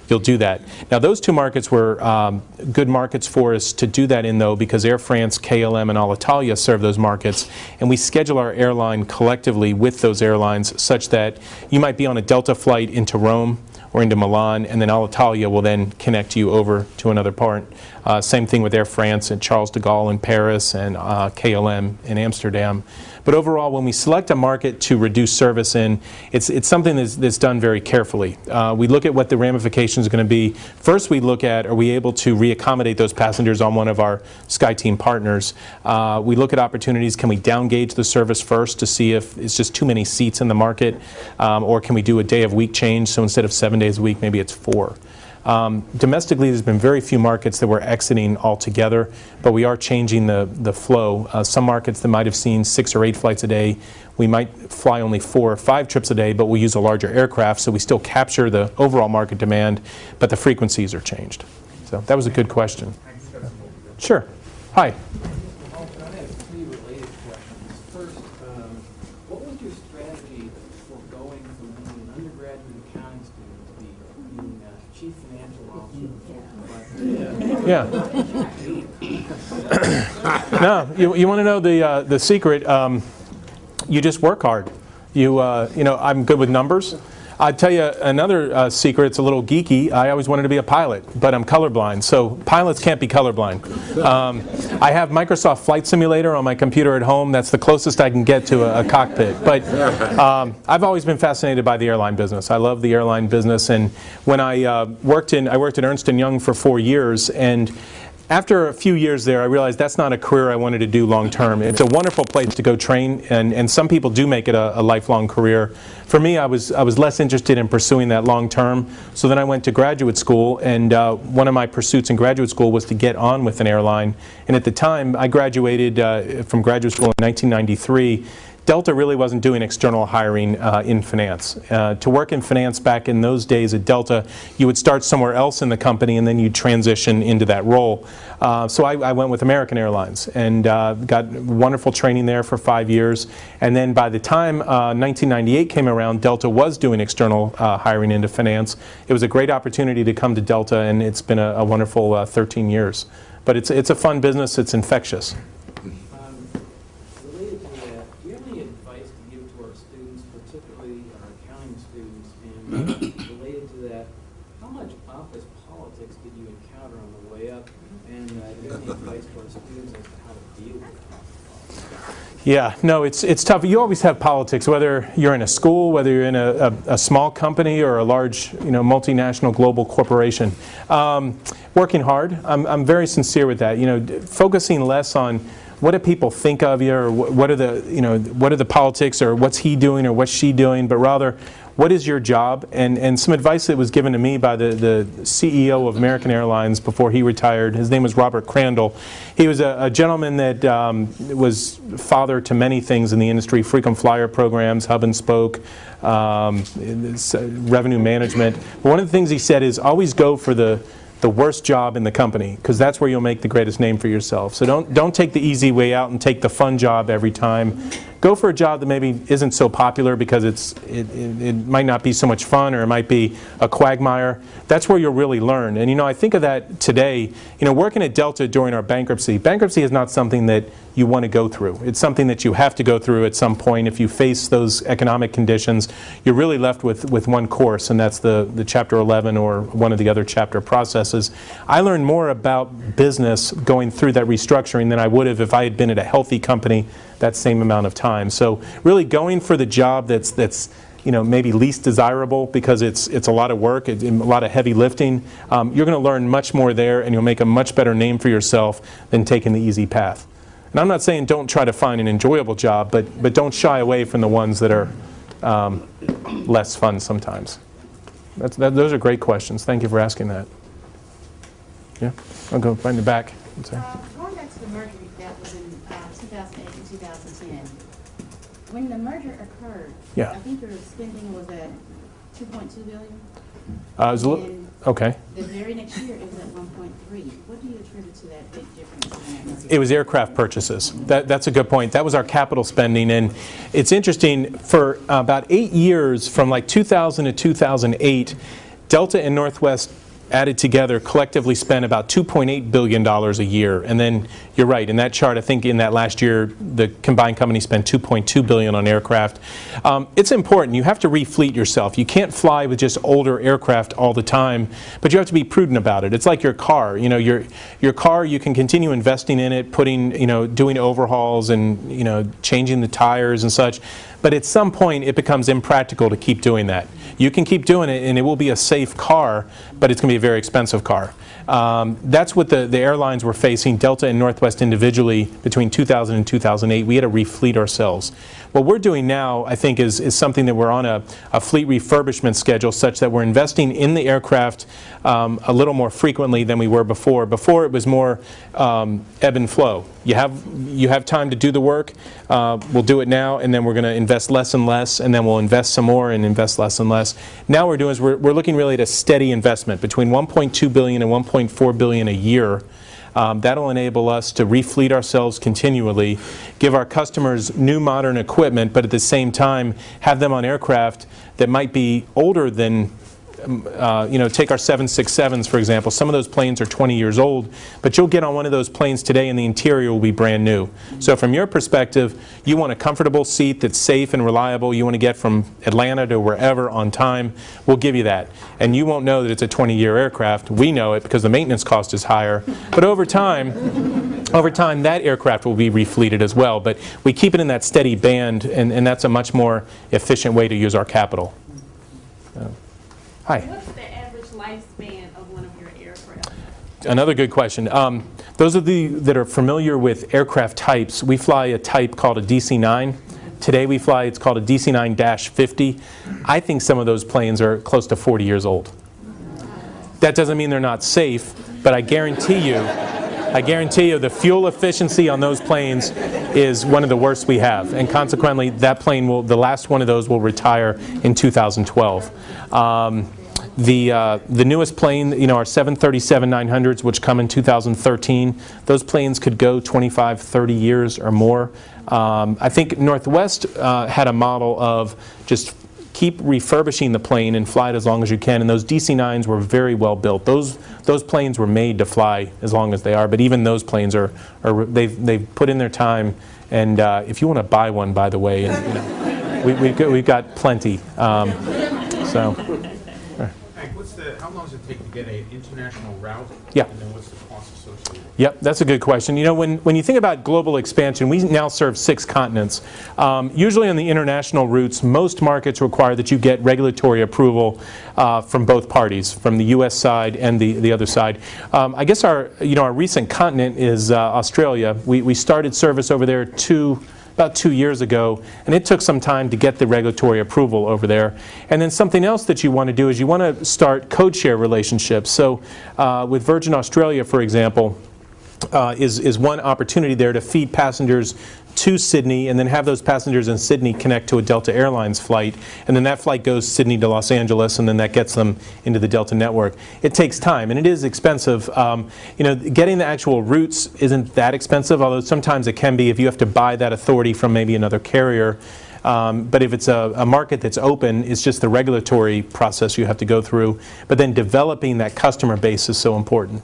you'll do that. Now, those two markets were good markets for us to do that in, though, because Air France, KLM, and Alitalia serve those markets, and we schedule our airline collectively with those airlines such that you might be on a Delta flight into Rome or into Milan, and then Alitalia will then connect you over to another part. Same thing with Air France and Charles de Gaulle in Paris and KLM in Amsterdam. But overall, when we select a market to reduce service in, it's something that's done very carefully. We look at what the ramifications are going to be. First, we look at, are we able to reaccommodate those passengers on one of our SkyTeam partners? We look at opportunities. Can we down-gauge the service first to see if it's just too many seats in the market? Or can we do a day-of-week change? So instead of 7 days a week, maybe it's 4. Domestically, there's been very few markets that we're exiting altogether, but we are changing the flow. Some markets that might have seen 6 or 8 flights a day, we might fly only 4 or 5 trips a day, but we'll use a larger aircraft, so we still capture the overall market demand, but the frequencies are changed. So that was a good question. Sure. Hi. Halter, I have 3 related questions. First, what was your strategy for going from being an undergraduate accounting student to being chief financial officer? No, you want to know the secret? You just work hard. I'm good with numbers. I'd tell you another secret. It's a little geeky. I always wanted to be a pilot, but I'm colorblind, so pilots can't be colorblind. I have Microsoft Flight Simulator on my computer at home. That's the closest I can get to a cockpit. But I've always been fascinated by the airline business. I love the airline business, and when I worked at Ernst & Young for 4 years, and after a few years there, I realized that's not a career I wanted to do long term. It's a wonderful place to go train, and some people do make it a lifelong career. For me, I was less interested in pursuing that long term, so then I went to graduate school, and one of my pursuits in graduate school was to get on with an airline. And at the time, I graduated from graduate school in 1993. Delta really wasn't doing external hiring in finance. To work in finance back in those days at Delta, you would start somewhere else in the company and then you'd transition into that role. So I went with American Airlines and got wonderful training there for 5 years. And then by the time 1998 came around, Delta was doing external hiring into finance. It was a great opportunity to come to Delta, and it's been a wonderful 13 years. But it's a fun business. It's infectious. Related to that, do you have any advice to give to our students, particularly our accounting students? And related to that, how much office politics did you encounter on the way up? And do you have any advice to our students as to how to deal with office politics? Yeah, no, it's tough. You always have politics, whether you're in a school, whether you're in a small company or a large, multinational global corporation. Working hard. I'm very sincere with that. Focusing less on what do people think of you, or what are the politics, or what's he doing or what's she doing, but rather, what is your job? And some advice that was given to me by the CEO of American Airlines before he retired. His name was Robert Crandall. He was a gentleman that was father to many things in the industry: frequent flyer programs, hub and spoke, revenue management. But one of the things he said is always go for the worst job in the company, because that's where you'll make the greatest name for yourself. So don't take the easy way out and take the fun job every time. Go for a job that maybe isn't so popular because it might not be so much fun, or it might be a quagmire. That's where you'll really learn. And I think of that today, working at Delta during our bankruptcy. Bankruptcy is not something that you want to go through. It's something that you have to go through at some point. If you face those economic conditions, you're really left with one course, and that's the Chapter 11 or one of the other chapter processes. I learned more about business going through that restructuring than I would have if I had been at a healthy company that same amount of time. So really going for the job that's maybe least desirable, because it's a lot of work, a lot of heavy lifting. You're going to learn much more there, and you'll make a much better name for yourself than taking the easy path. And I'm not saying don't try to find an enjoyable job, but don't shy away from the ones that are less fun sometimes. Those are great questions. Thank you for asking that. Yeah, I'll go right in the back. Going back to the merger that was in 2008 and 2010, when the merger occurred, Yeah. I think your spending was at $2.2 billion. It was a little, okay. The very next year, it was at 1.3. What do you attribute to that big difference in that merger? It was aircraft purchases. That's a good point. That was our capital spending, and it's interesting, for about 8 years, from like 2000 to 2008, Delta and Northwest added together collectively spent about $2.8 billion a year. And then you're right, in that chart, I think in that last year, the combined company spent $2.2 billion on aircraft. It's important. You have to refleet yourself. You can't fly with just older aircraft all the time, but you have to be prudent about it. It's like your car. Your car, you can continue investing in it, doing overhauls and changing the tires and such. But at some point, it becomes impractical to keep doing that. You can keep doing it, and it will be a safe car, but it's going to be a very expensive car. That's what the airlines were facing, Delta and Northwest individually, between 2000 and 2008. We had to refleet ourselves. What we're doing now, I think, is something that we're on a fleet refurbishment schedule, such that we're investing in the aircraft a little more frequently than we were before. Before, it was more ebb and flow. You have time to do the work. We'll do it now, and then we're going to invest less and less, and then we'll invest some more and invest less and less. Now we're looking really at a steady investment between $1.2 billion and $1.4 billion a year. That'll enable us to refleet ourselves continually, give our customers new modern equipment, but at the same time have them on aircraft that might be older than take our 767s, for example. Some of those planes are 20 years old, but you'll get on one of those planes today and the interior will be brand new. So from your perspective, you want a comfortable seat that's safe and reliable. You want to get from Atlanta to wherever on time. We'll give you that. And you won't know that it's a 20-year aircraft. We know it because the maintenance cost is higher. But over time, that aircraft will be refleeted as well. But we keep it in that steady band, and that's a much more efficient way to use our capital. Hi. What's the average lifespan of one of your aircraft? Another good question. Those of you that are familiar with aircraft types, we fly a type called a DC-9. Today we fly, it's called a DC-9-50. I think some of those planes are close to 40 years old. That doesn't mean they're not safe, but I guarantee you the fuel efficiency on those planes is one of the worst we have. And consequently, that plane the last one of those will retire in 2012. The newest plane, our 737-900s, which come in 2013, those planes could go 25, 30 years or more. I think Northwest had a model of just keep refurbishing the plane and fly it as long as you can, and those DC-9s were very well built. Those planes were made to fly as long as they are, but even those planes they've put in their time, and if you want to buy one, by the way, we've got plenty. How long does it take to get an international route? Yeah. And then what's the cost associated? Yep, that's a good question. When you think about global expansion, we now serve 6 continents. Usually on the international routes, most markets require that you get regulatory approval from both parties, from the U.S. side and the other side. I guess our recent continent is Australia. We started service over there about 2 years ago, and it took some time to get the regulatory approval over there. And then something else that you want to do is you want to start code share relationships. So with Virgin Australia, for example, is one opportunity there to feed passengers to Sydney and then have those passengers in Sydney connect to a Delta Airlines flight, and then that flight goes Sydney to Los Angeles, and then that gets them into the Delta network. It takes time and it is expensive. Getting the actual routes isn't that expensive, although sometimes it can be if you have to buy that authority from maybe another carrier. But if it's a market that's open, it's just the regulatory process you have to go through. But then developing that customer base is so important.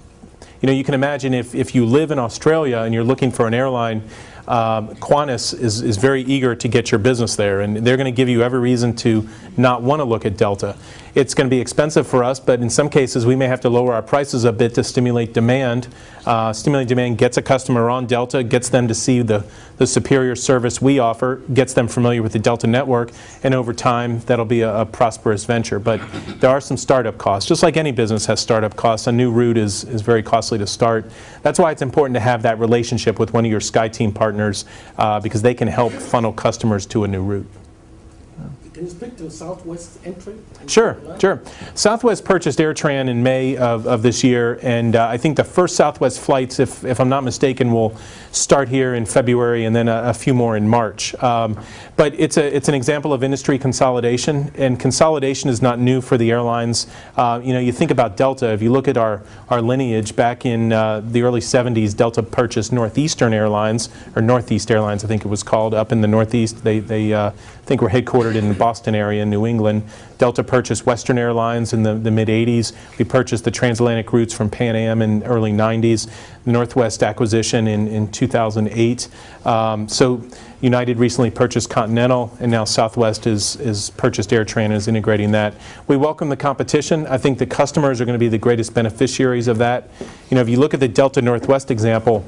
You can imagine if you live in Australia and you're looking for an airline, Qantas is very eager to get your business there, and they're going to give you every reason to not want to look at Delta. It's going to be expensive for us, but in some cases we may have to lower our prices a bit to stimulate demand. Stimulating demand gets a customer on Delta, gets them to see the superior service we offer, gets them familiar with the Delta network, and over time that'll be a prosperous venture. But there are some startup costs. Just like any business has startup costs, a new route is very costly to start. That's why it's important to have that relationship with one of your SkyTeam partners because they can help funnel customers to a new route. Can you speak to Southwest entry? Sure. Southwest purchased AirTran in May of this year, and I think the first Southwest flights, if I'm not mistaken, will start here in February and then a few more in March. But it's an example of industry consolidation, and consolidation is not new for the airlines. You think about Delta. If you look at our lineage, back in the early 70s, Delta purchased Northeastern Airlines, or Northeast Airlines I think it was called, up in the Northeast. They think were headquartered in the Boston area in New England. Delta purchased Western Airlines in the mid-80s. We purchased the transatlantic routes from Pan Am in the early 90s. The Northwest acquisition in 2008. So United recently purchased Continental, and now Southwest is purchased AirTran and is integrating that. We welcome the competition. I think the customers are going to be the greatest beneficiaries of that. If you look at the Delta Northwest example,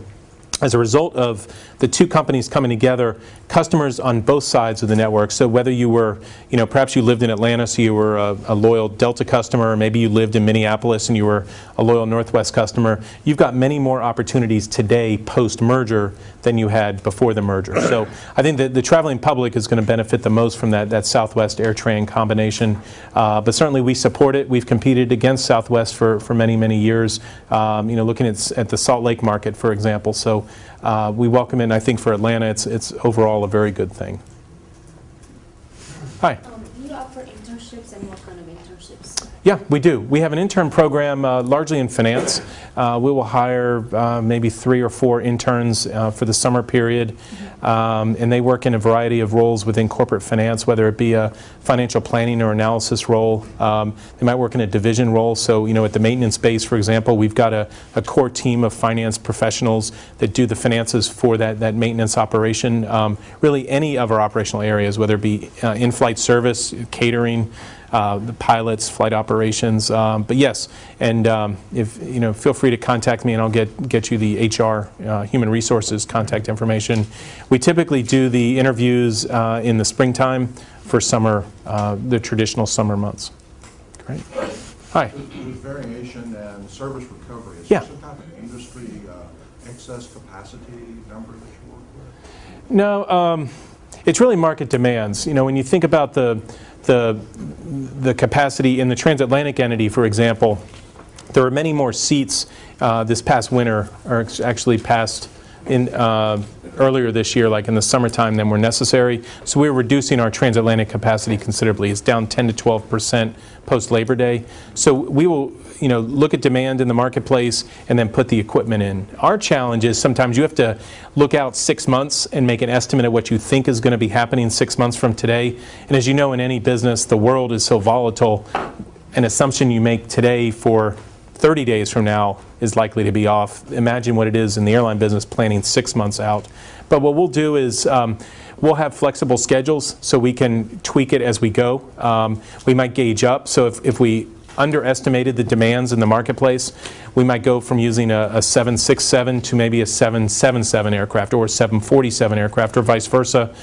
as a result of the two companies coming together, customers on both sides of the network, so whether you were, perhaps you lived in Atlanta, so you were a loyal Delta customer, or maybe you lived in Minneapolis and you were a loyal Northwest customer, you've got many more opportunities today post-merger than you had before the merger. So I think that the traveling public is going to benefit the most from that Southwest AirTran combination. But certainly we support it. We've competed against Southwest for many, many years, looking at the Salt Lake market, for example. So we welcome it, and I think for Atlanta it's overall a very good thing. Hi. Do you offer internships, and what kind of internships? Yeah, we do. We have an intern program largely in finance. We will hire maybe 3 or 4 interns for the summer period, and they work in a variety of roles within corporate finance, whether it be a financial planning or analysis role. They might work in a division role. So, at the maintenance base, for example, we've got a core team of finance professionals that do the finances for that maintenance operation. Really any of our operational areas, whether it be in-flight service, catering, the pilots, flight operations, but yes, and if feel free to contact me, and I'll get you the HR, human resources contact information. We typically do the interviews in the springtime for summer, the traditional summer months. Great. Hi. With variation and service recovery, is Yeah. this some kind of industry excess capacity number that you work with? No, it's really market demands. When you think about the capacity in the transatlantic entity, for example, there were many more seats this past winter, or actually past in earlier this year, like in the summertime, than were necessary. So we were reducing our transatlantic capacity considerably. It's down 10 to 12% post Labor Day. So we will, look at demand in the marketplace and then put the equipment in. Our challenge is sometimes you have to look out 6 months and make an estimate of what you think is going to be happening 6 months from today. And as you know, in any business, the world is so volatile. An assumption you make today for 30 days from now is likely to be off. Imagine what it is in the airline business planning 6 months out. But what we'll do is we'll have flexible schedules so we can tweak it as we go. We might gauge up. So if we underestimated the demands in the marketplace, we might go from using a 767 to maybe a 777 aircraft or a 747 aircraft or vice versa.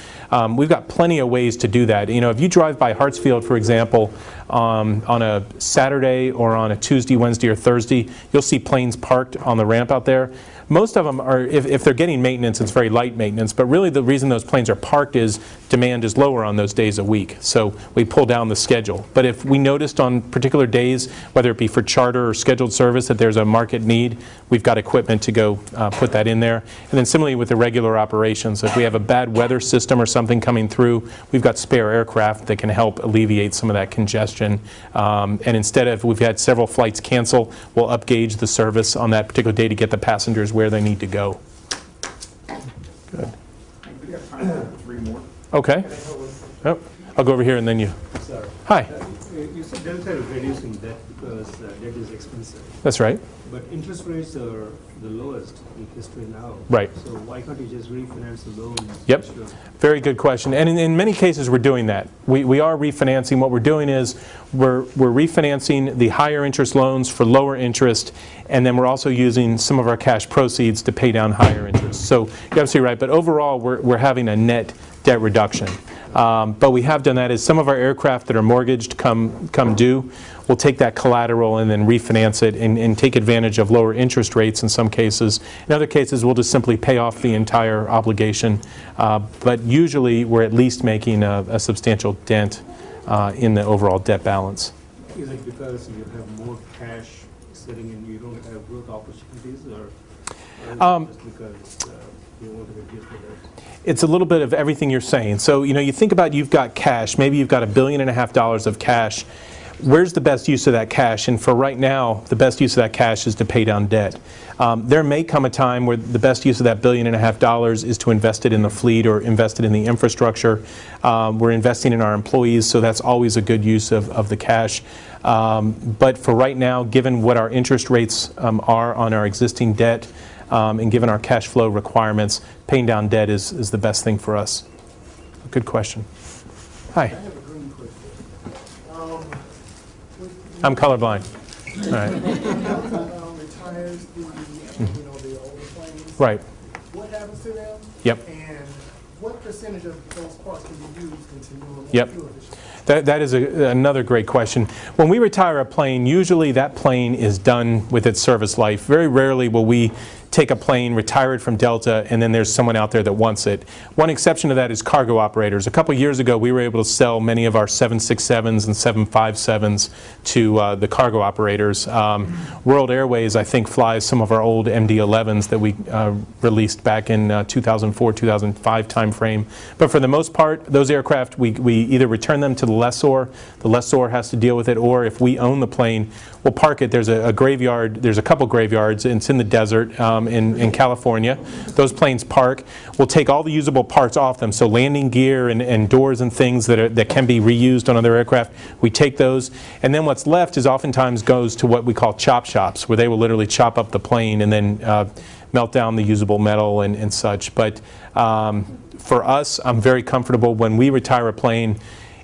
We've got plenty of ways to do that. If you drive by Hartsfield, for example, on a Saturday or on a Tuesday, Wednesday, or Thursday, you'll see planes parked on the ramp out there. Most of them are, if they're getting maintenance, it's very light maintenance, but really the reason those planes are parked is demand is lower on those days a week. So we pull down the schedule. But if we noticed on particular days, whether it be for charter or scheduled service, that there's a market need, we've got equipment to go put that in there. And then similarly with the regular operations, if we have a bad weather system or something coming through, we've got spare aircraft that can help alleviate some of that congestion. And instead of, we've had several flights cancel, we'll upgauge the service on that particular day to get the passengers where they need to go. Good. We got time for 3 more. Okay. Oh, I'll go over here and then you. Sorry. Hi. You said Delta is reducing debt because debt is expensive. That's right. But interest rates are the lowest in history now. Right. So why can't you just refinance the loans? Yep. Very good question. And in many cases, we're doing that. We are refinancing. What we're doing is we're refinancing the higher interest loans for lower interest, and then we're also using some of our cash proceeds to pay down higher interest. So you're absolutely right. But overall, we're having a net debt reduction. But we have done that as some of our aircraft that are mortgaged come due. We'll take that collateral and then refinance it and take advantage of lower interest rates in some cases. In other cases, we'll just simply pay off the entire obligation. But usually, we're at least making a substantial dent in the overall debt balance. Is it because you have more cash sitting and you don't have growth opportunities, or is it just because you want to reduce the debt? It's a little bit of everything you're saying. So, you think about you've got cash. Maybe you've got $1.5 billion of cash. Where's the best use of that cash? And for right now, the best use of that cash is to pay down debt. There may come a time where the best use of that $1.5 billion is to invest it in the fleet or invest it in the infrastructure. We're investing in our employees, so that's always a good use of the cash. But for right now, given what our interest rates are on our existing debt, and given our cash flow requirements, paying down debt is the best thing for us. Good question. Hi. I'm colorblind. All right. Retires the older planes. Right. What happens to them? Yep. And what percentage of those parts can be used into newer, more Yep. fuel efficient? That is another great question. When we retire a plane, usually that plane is done with its service life. Very rarely will we take a plane, retire it from Delta, and then there's someone out there that wants it. One exception to that is cargo operators. A couple years ago, we were able to sell many of our 767s and 757s to the cargo operators. World Airways, I think, flies some of our old MD-11s that we released back in 2004, 2005 timeframe. But for the most part, those aircraft, we either return them to the lessor has to deal with it, or if we own the plane, we'll park it. There's a graveyard, there's a couple graveyards, and it's in the desert in California. Those planes park. We'll take all the usable parts off them, so landing gear and doors and things that can be reused on other aircraft, we take those. And then what's left is oftentimes goes to what we call chop shops, where they will literally chop up the plane and then melt down the usable metal and such. But for us, I'm very comfortable when we retire a plane,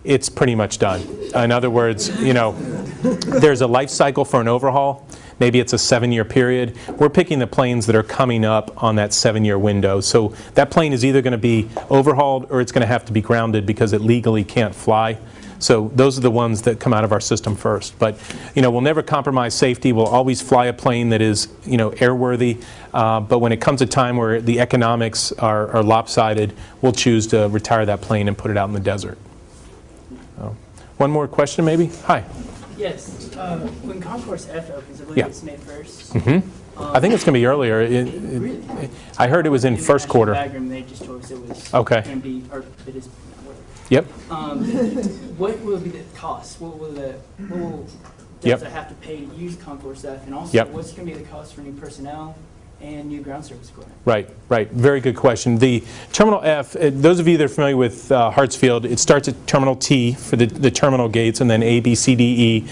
it's pretty much done. In other words, there's a life cycle for an overhaul. Maybe it's a 7-year period. We're picking the planes that are coming up on that 7-year window. So that plane is either going to be overhauled or it's going to have to be grounded because it legally can't fly. So those are the ones that come out of our system first. But we'll never compromise safety. We'll always fly a plane that is airworthy. But when it comes a time where the economics are lopsided, we'll choose to retire that plane and put it out in the desert. One more question, maybe? Hi. Yes. When Concourse F opens, I believe it's May 1st. Mm-hmm. I think it's going to be earlier. I heard it was in first quarter. They just told us it was okay. going to be, or it is. Yep. What will be the cost? What will Delta have to pay to use Concourse F? And also, what's going to be the cost for new personnel and new ground service equipment? Right. Very good question. The Terminal F, those of you that are familiar with Hartsfield, it starts at Terminal T for the terminal gates, and then A, B, C, D, E.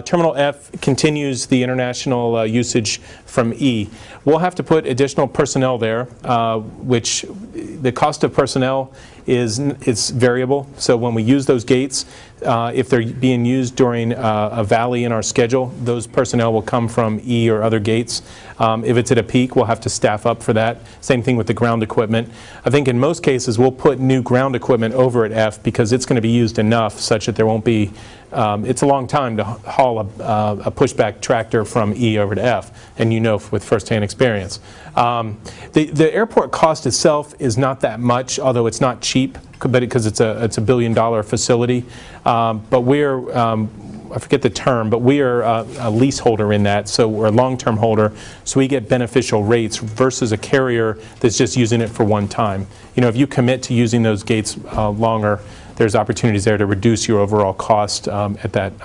Terminal F continues the international usage from E. We'll have to put additional personnel there, which the cost of personnel is variable. So when we use those gates, if they're being used during a valley in our schedule, those personnel will come from E or other gates. If it's at a peak, we'll have to staff up for that. Same thing with the ground equipment. I think in most cases we'll put new ground equipment over at F because it's going to be used enough such that there won't be, it's a long time to haul a pushback tractor from E over to F, and with firsthand experience. The airport cost itself is not that much, although it's not cheap, because it's a $1 billion facility. But we're, I forget the term, but we are a leaseholder in that, so we're a long-term holder, so we get beneficial rates versus a carrier that's just using it for one time. If you commit to using those gates longer, there's opportunities there to reduce your overall cost at that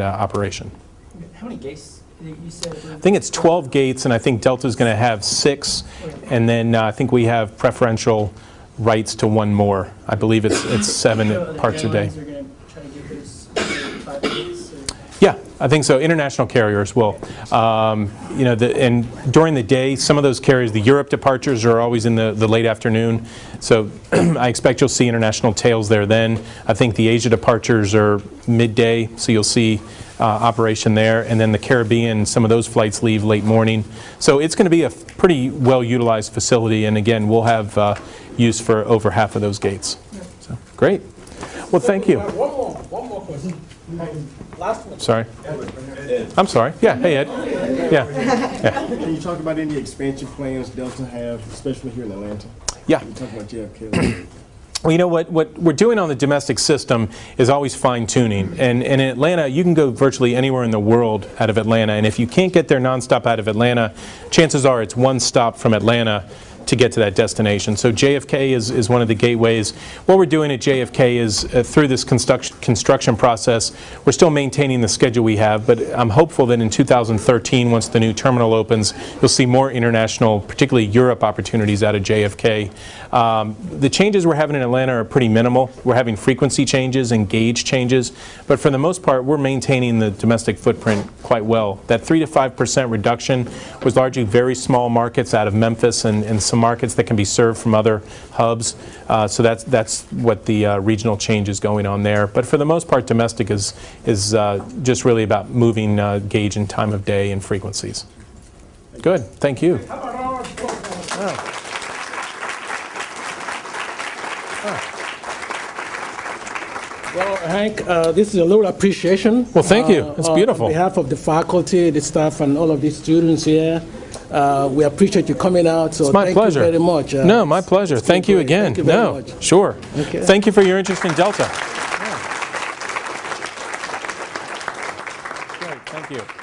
operation. How many gates you said? I think it's 12 gates, and I think Delta's going to have 6, and then I think we have preferential rights to one more. I believe it's 7 parts a day. Yeah, I think so. International carriers will. And during the day, some of those carriers, the Europe departures are always in the late afternoon. So I expect you'll see international tails there then. I think the Asia departures are midday, so you'll see operation there. And then the Caribbean, some of those flights leave late morning. So it's going to be a pretty well-utilized facility. And again, we'll have use for over half of those gates. So great. Well, thank you. One more question. Last one. Sorry. I'm sorry. Yeah. Hey, Ed. Yeah. Can you talk about any expansion plans Delta have, especially here in Atlanta? Yeah. You talk about JFK. Well, what we're doing on the domestic system is always fine-tuning. And in Atlanta, you can go virtually anywhere in the world out of Atlanta. And if you can't get there nonstop out of Atlanta, chances are it's one stop from Atlanta to get to that destination. So JFK is one of the gateways. What we're doing at JFK is through this construction process, we're still maintaining the schedule we have, but I'm hopeful that in 2013, once the new terminal opens, you'll see more international, particularly Europe opportunities out of JFK. The changes we're having in Atlanta are pretty minimal. We're having frequency changes and gauge changes, but for the most part, we're maintaining the domestic footprint quite well. That 3 to 5% reduction was largely very small markets out of Memphis and some markets that can be served from other hubs. So that's what the regional change is going on there. But for the most part, domestic is just really about moving gauge and time of day and frequencies. Good. Thank you. Well, Hank, this is a little appreciation. Well, thank you. It's beautiful. On behalf of the faculty, the staff, and all of the students here, We appreciate you coming out. So It's my pleasure. Thank you very much. No, my pleasure. Thank you great. again. Thank you very No, much. sure. Okay. Thank you for your interest in Delta. Great, thank you.